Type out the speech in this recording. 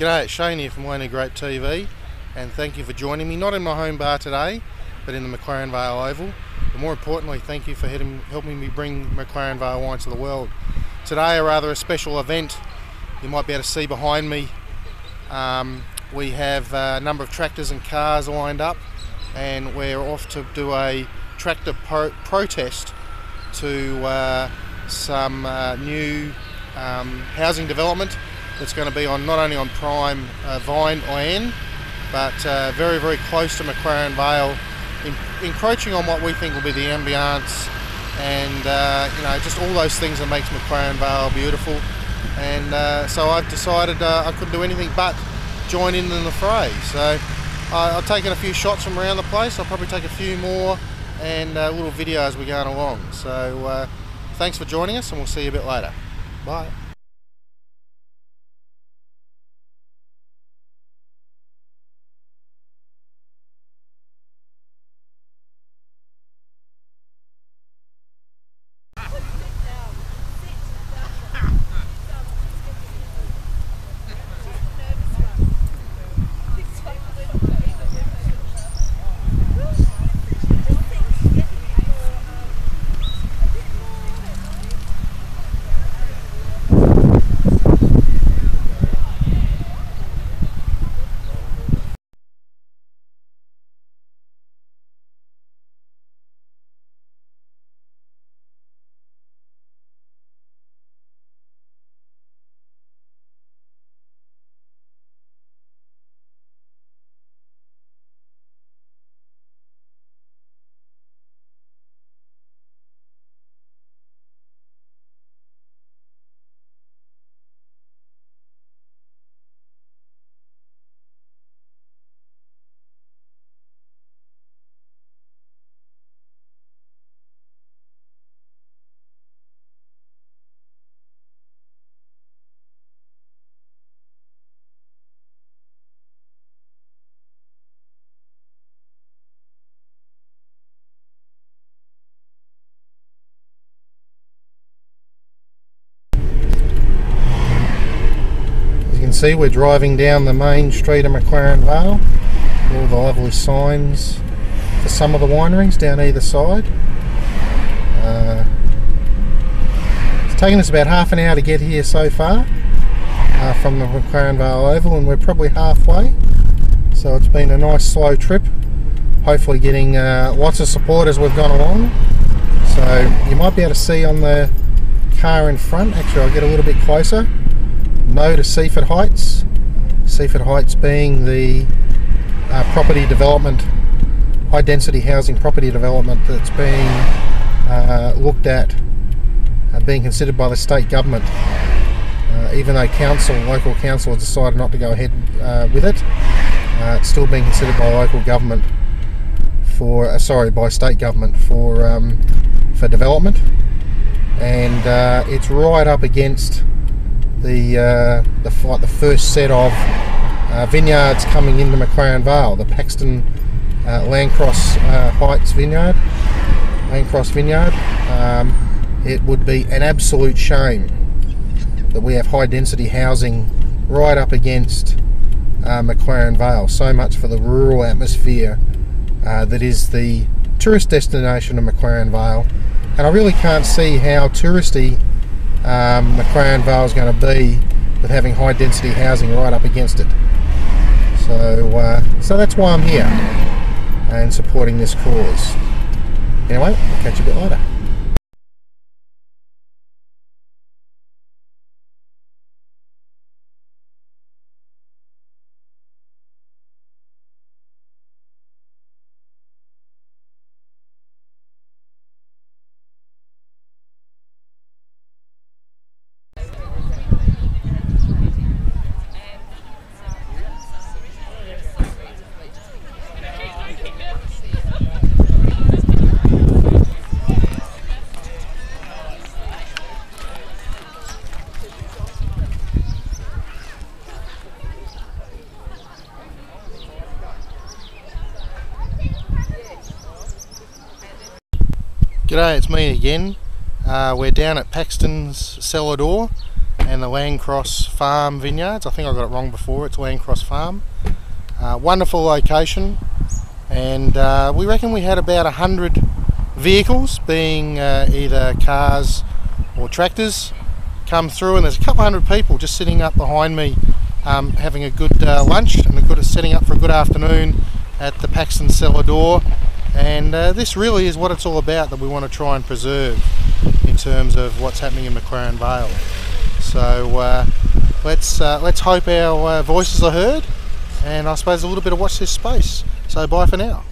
G'day, it's Shane here from Grape TV, and thank you for joining me, not in my home bar today, but in the McLaren Vale Oval. But more importantly, thank you for helping me bring McLaren Vale wine to the world. Today, a rather special event. You might be able to see behind me. We have a number of tractors and cars lined up, and we're off to do a tractor protest to some new housing development that's going to be on not only on prime vine land, but very, very close to McLaren Vale, encroaching on what we think will be the ambience and you know, just all those things that makes McLaren Vale beautiful. And so I've decided I couldn't do anything but join in the fray. So I've taken a few shots from around the place. I'll probably take a few more and a little video as we're going along. So thanks for joining us, and we'll see you a bit later. Bye. See, we're driving down the main street of McLaren Vale. All the lovely signs for some of the wineries down either side. It's taken us about half an hour to get here so far from the McLaren Vale Oval, and we're probably halfway. So it's been a nice slow trip. Hopefully getting lots of support as we've gone along. So you might be able to see on the car in front. Actually, I'll get a little bit closer. No to Seaford Heights. Seaford Heights being the property development, high density housing property development that's being looked at, being considered by the state government. Even though local council has decided not to go ahead with it, it's still being considered by local government for, by state government for development, and it's right up against the first set of vineyards coming into McLaren Vale, the Paxton Landcross Heights vineyard, Landcross Vineyard. It would be an absolute shame that we have high density housing right up against McLaren Vale. So much for the rural atmosphere that is the tourist destination of McLaren Vale, and I really can't see how touristy McLaren Vale is going to be with having high density housing right up against it. So that's why I'm here and supporting this cause. Anyway, I'll catch you a bit later. G'day, it's me again. We're down at Paxton's cellar door, and the Landcross Farm vineyards. I think I got it wrong before, it's Landcross Farm. Wonderful location, and we reckon we had about 100 vehicles, being either cars or tractors, come through, and there's a couple hundred people just sitting up behind me having a good lunch and setting up for a good afternoon at the Paxton cellar door. And this really is what it's all about, that we want to try and preserve in terms of what's happening in McLaren Vale. So let's hope our voices are heard, and I suppose a little bit of watch this space. So bye for now.